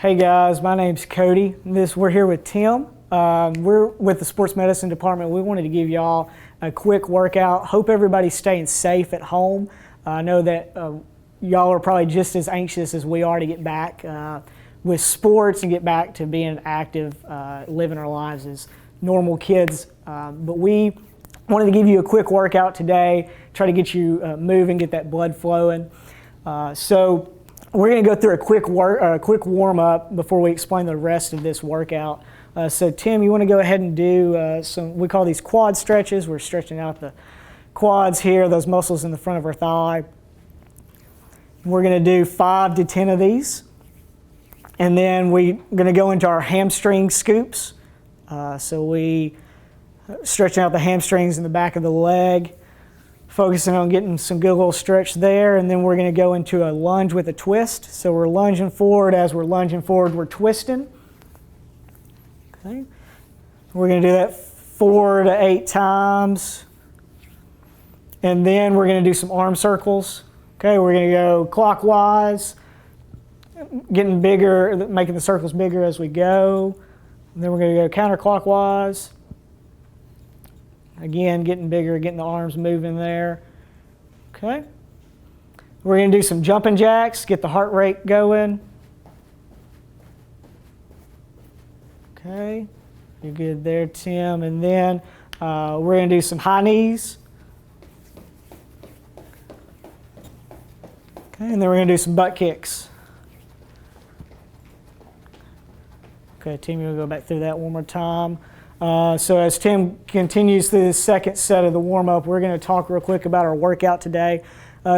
Hey guys, my name's Cody. We're here with Tim. We're with the sports medicine department. We wanted to give y'all a quick workout. Hope everybody's staying safe at home. I know that y'all are probably just as anxious as we are to get back with sports and get back to being active, living our lives as normal kids. But we wanted to give you a quick workout today, try to get you moving, get that blood flowing. So we're going to go through a quick warm-up before we explain the rest of this workout. So Tim, you want to go ahead and do we call these quad stretches. We're stretching out the quads here, those muscles in the front of our thigh. We're going to do 5 to 10 of these. And then we're going to go into our hamstring scoops. So we stretching out the hamstrings in the back of the leg, focusing on getting some good little stretch there, and then we're going to go into a lunge with a twist. So we're lunging forward. As we're lunging forward, we're twisting. Okay. We're going to do that 4 to 8 times. And then we're going to do some arm circles. Okay, we're going to go clockwise, getting bigger, making the circles bigger as we go. And then we're going to go counterclockwise. Again, getting bigger, getting the arms moving there. Okay. We're going to do some jumping jacks, get the heart rate going. Okay. You're good there, Tim. And then we're going to do some high knees. Okay. And then we're going to do some butt kicks. Okay, Tim, you'll go back through that one more time. So as Tim continues through the second set of the warm-up, we're going to talk real quick about our workout today.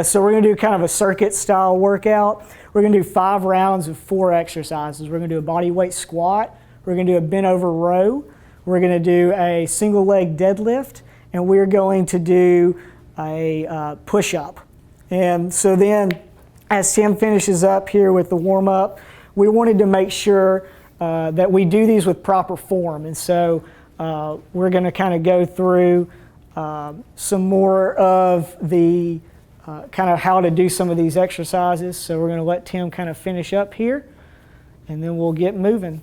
So we're going to do kind of a circuit-style workout. We're going to do 5 rounds of 4 exercises. We're going to do a bodyweight squat. We're going to do a bent-over row. We're going to do a single leg deadlift. And we're going to do a push-up. And so then as Tim finishes up here with the warm-up, we wanted to make sure that we do these with proper form. And so we're going to kind of go through some more of the kind of how to do some of these exercises. So we're going to let Tim kind of finish up here, and then we'll get moving.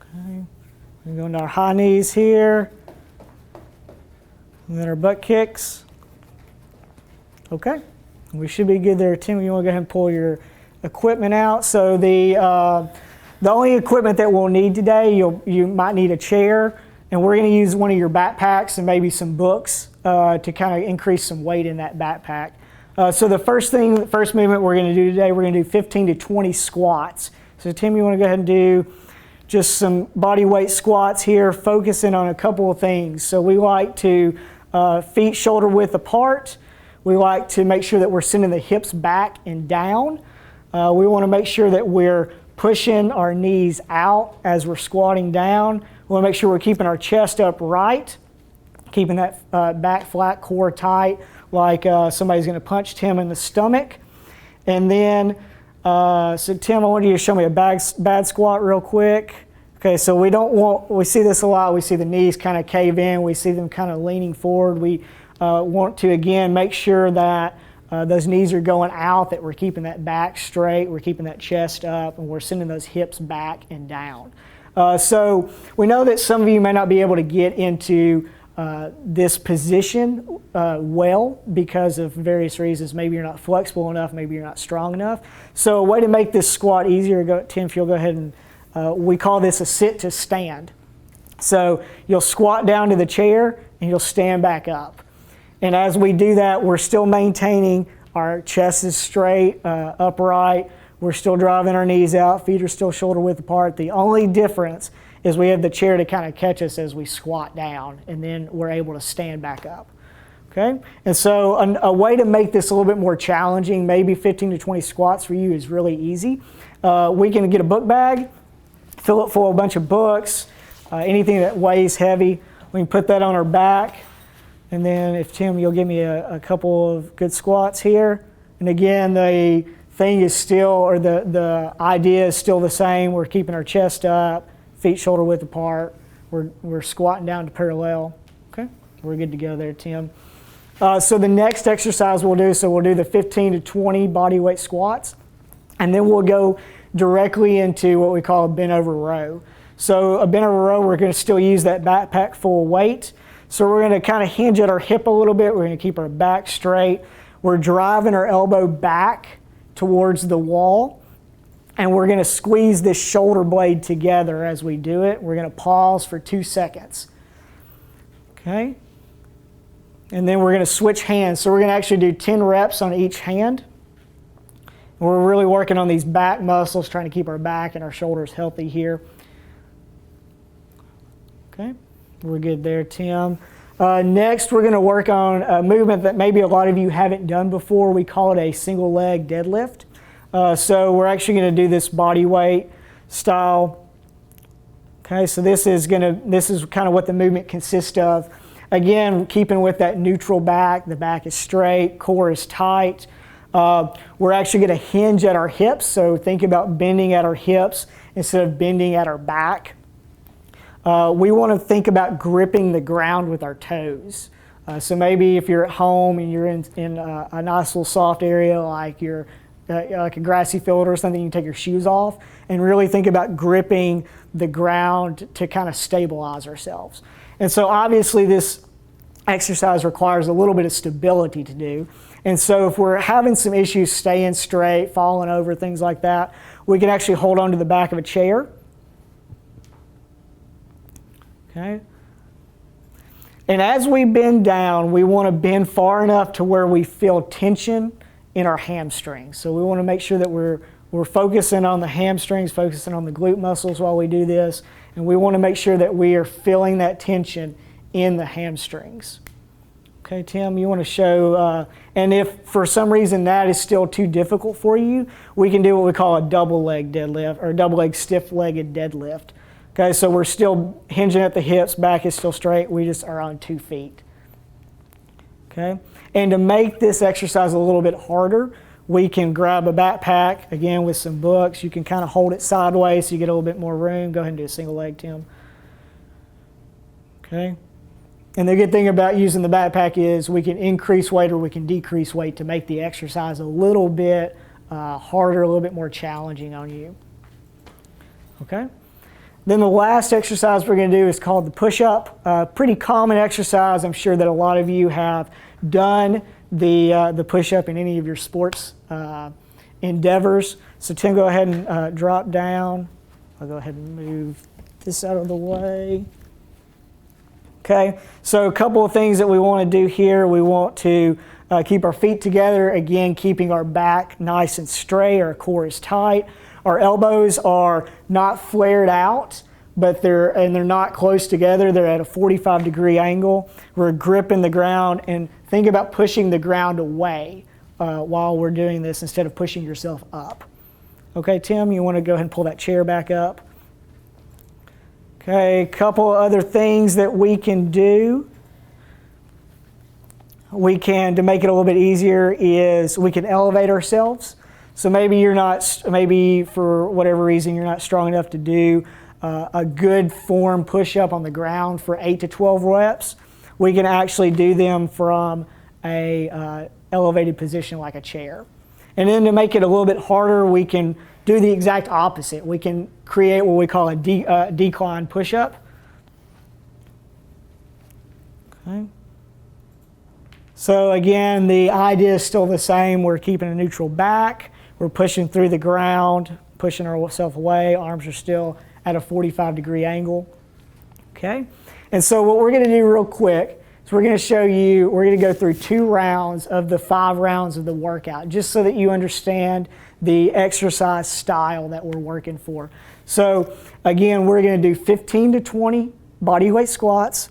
Okay, we're going to our high knees here, and then our butt kicks. Okay. We should be good there. Tim, you want to go ahead and pull your equipment out. So the only equipment that we'll need today, you might need a chair, and we're going to use one of your backpacks and maybe some books to kind of increase some weight in that backpack. So the first movement we're going to do today, we're going to do 15 to 20 squats. So Tim, you want to go ahead and do just some body weight squats here, focusing on a couple of things. So we like to feet shoulder width apart. We like to make sure that we're sending the hips back and down. We want to make sure that we're pushing our knees out as we're squatting down. We want to make sure we're keeping our chest upright, keeping that back flat, core tight, like somebody's going to punch Tim in the stomach. And then, so Tim, I want you to show me a bad squat real quick. Okay, so we see this a lot. We see the knees kind of cave in. We see them kind of leaning forward. We want to, again, make sure that those knees are going out, that we're keeping that back straight, we're keeping that chest up, and we're sending those hips back and down. So we know that some of you may not be able to get into this position well because of various reasons. Maybe you're not flexible enough, maybe you're not strong enough. So a way to make this squat easier, Tim, if you'll go ahead and, we call this a sit to stand. So you'll squat down to the chair and you'll stand back up. And as we do that, we're still maintaining our chest is straight, upright. We're still driving our knees out. Feet are still shoulder width apart. The only difference is we have the chair to kind of catch us as we squat down, and then we're able to stand back up. Okay? And so a way to make this a little bit more challenging, maybe 15 to 20 squats for you, is really easy. We can get a book bag, fill it full of a bunch of books, anything that weighs heavy. We can put that on our back. And then if Tim, you'll give me a couple of good squats here. And again, the thing is still, or the idea is still the same. We're keeping our chest up, feet shoulder width apart. We're squatting down to parallel. Okay, we're good to go there, Tim. So the next exercise we'll do, so we'll do the 15 to 20 body weight squats, and then we'll go directly into what we call a bent over row. So a bent over row, we're going to still use that backpack full weight. So we're going to kind of hinge at our hip a little bit. We're going to keep our back straight. We're driving our elbow back towards the wall, and we're going to squeeze this shoulder blade together as we do it. We're going to pause for 2 seconds. Okay? And then we're going to switch hands. So we're going to actually do 10 reps on each hand. We're really working on these back muscles, trying to keep our back and our shoulders healthy here. Okay, we're good there, Tim. Next, we're going to work on a movement that maybe a lot of you haven't done before. We call it a single leg deadlift. So we're actually going to do this body weight style. Okay, so this is kind of what the movement consists of. Again, keeping with that neutral back. The back is straight, core is tight. We're actually going to hinge at our hips, so think about bending at our hips instead of bending at our back. We want to think about gripping the ground with our toes. So maybe if you're at home and you're in a nice little soft area like like a grassy field or something, you can take your shoes off and really think about gripping the ground to kind of stabilize ourselves. And so obviously this exercise requires a little bit of stability to do. And so if we're having some issues staying straight, falling over, things like that, we can actually hold on to the back of a chair. Okay. And as we bend down, we want to bend far enough to where we feel tension in our hamstrings. So we want to make sure that we're focusing on the hamstrings, focusing on the glute muscles while we do this. And we want to make sure that we are feeling that tension in the hamstrings. Okay, Tim, you want to show, and if for some reason that is still too difficult for you, we can do what we call a double leg deadlift or double leg stiff-legged deadlift. Okay, so we're still hinging at the hips, back is still straight, we just are on 2 feet. Okay, and to make this exercise a little bit harder, we can grab a backpack, again with some books. You can kind of hold it sideways so you get a little bit more room. Go ahead and do a single leg, Tim. Okay. And the good thing about using the backpack is we can increase weight or we can decrease weight to make the exercise a little bit harder, a little bit more challenging on you. Okay. Then the last exercise we're going to do is called the push-up. Pretty common exercise. I'm sure that a lot of you have done the push-up in any of your sports endeavors. So Tim, go ahead and drop down. I'll go ahead and move this out of the way. Okay, so a couple of things that we want to do here. We want to keep our feet together, again, keeping our back nice and straight, our core is tight. Our elbows are not flared out, but they're not close together. They're at a 45-degree angle. We're gripping the ground, and think about pushing the ground away while we're doing this instead of pushing yourself up. Okay, Tim, you want to go ahead and pull that chair back up. Okay, a couple of other things that we can do. To make it a little bit easier, is we can elevate ourselves. So maybe for whatever reason you're not strong enough to do a good form push-up on the ground for 8 to 12 reps. We can actually do them from a elevated position like a chair. And then to make it a little bit harder, we can do the exact opposite. We can create what we call a decline push-up. Okay. So again, the idea is still the same. We're keeping a neutral back. We're pushing through the ground, pushing ourselves away. Arms are still at a 45-degree angle. Okay. And so what we're going to do real quick is we're going to go through 2 rounds of the 5 rounds of the workout, just so that you understand the exercise style that we're working for. So again, we're going to do 15 to 20 bodyweight squats.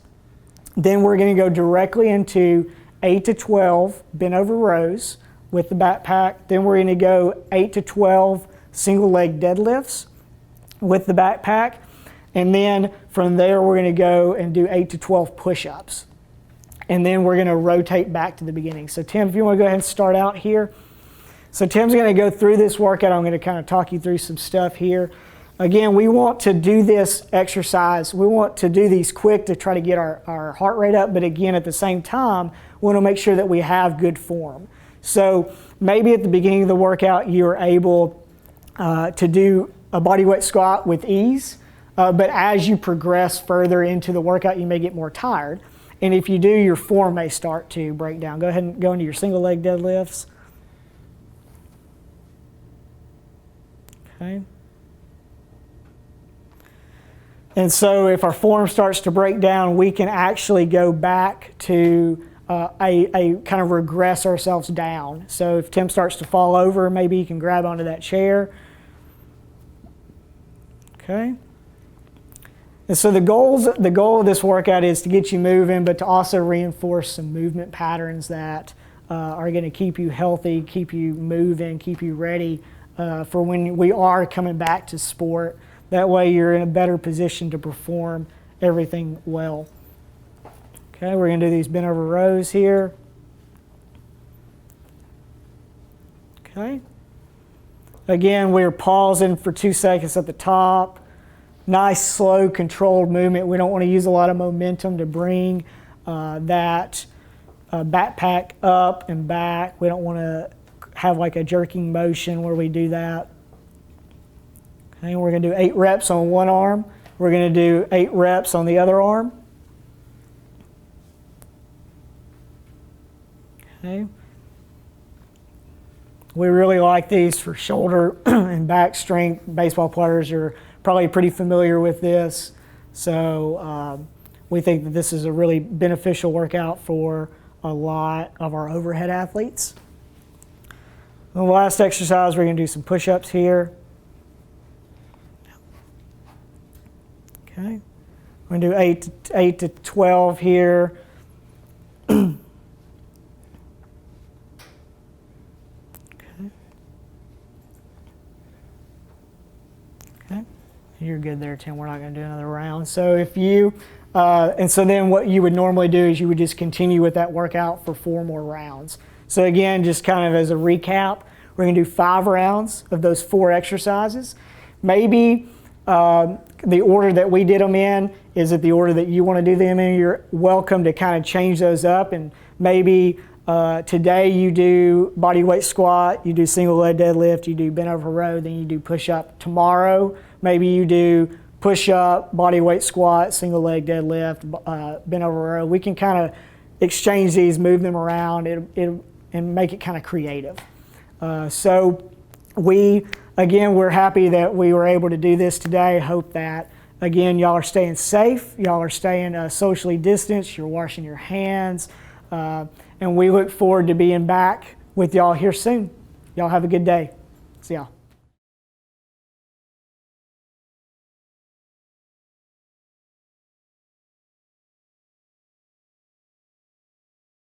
Then we're going to go directly into 8 to 12 bent over rows with the backpack. Then we're going to go 8 to 12 single leg deadlifts with the backpack. And then from there, we're going to go and do 8 to 12 push-ups. And then we're going to rotate back to the beginning. So Tim, if you want to go ahead and start out here. So Tim's going to go through this workout. I'm going to kind of talk you through some stuff here. Again, we want to do this exercise. We want to do these quick to try to get our heart rate up, but again, at the same time, we want to make sure that we have good form. So maybe at the beginning of the workout, you're able to do a bodyweight squat with ease, but as you progress further into the workout, you may get more tired. And if you do, your form may start to break down. Go ahead and go into your single leg deadlifts. Okay. And so if our form starts to break down, we can actually go back to a kind of regress ourselves down. So if Tim starts to fall over, maybe you can grab onto that chair. Okay. And so the goal of this workout is to get you moving, but to also reinforce some movement patterns that are going to keep you healthy, keep you moving, keep you ready for when we are coming back to sport. That way you're in a better position to perform everything well. Okay, we're going to do these bent over rows here. Okay. Again, we're pausing for 2 seconds at the top. Nice, slow, controlled movement. We don't want to use a lot of momentum to bring that backpack up and back. We don't want to have like a jerking motion where we do that. Okay, we're going to do 8 reps on one arm. We're going to do 8 reps on the other arm. Okay. We really like these for shoulder and back strength. Baseball players are probably pretty familiar with this. So we think that this is a really beneficial workout for a lot of our overhead athletes. The last exercise, we're going to do some push-ups here. Okay, we're going to do 8 to 12 here. Okay. Okay, you're good there, Tim. We're not going to do another round. So if you, and so then what you would normally do is you would just continue with that workout for 4 more rounds. So again, just kind of as a recap, we're going to do 5 rounds of those 4 exercises. Maybe the order that we did them in is it the order that you want to do them in. You're welcome to kind of change those up, and maybe today you do bodyweight squat, you do single leg deadlift, you do bent over row, then you do push up. Tomorrow maybe you do push up, bodyweight squat, single leg deadlift, bent over row. We can kind of exchange these, move them around, and make it kind of creative. So we're happy that we were able to do this today. Hope that, again, y'all are staying safe. Y'all are staying socially distanced. You're washing your hands. And we look forward to being back with y'all here soon. Y'all have a good day. See y'all.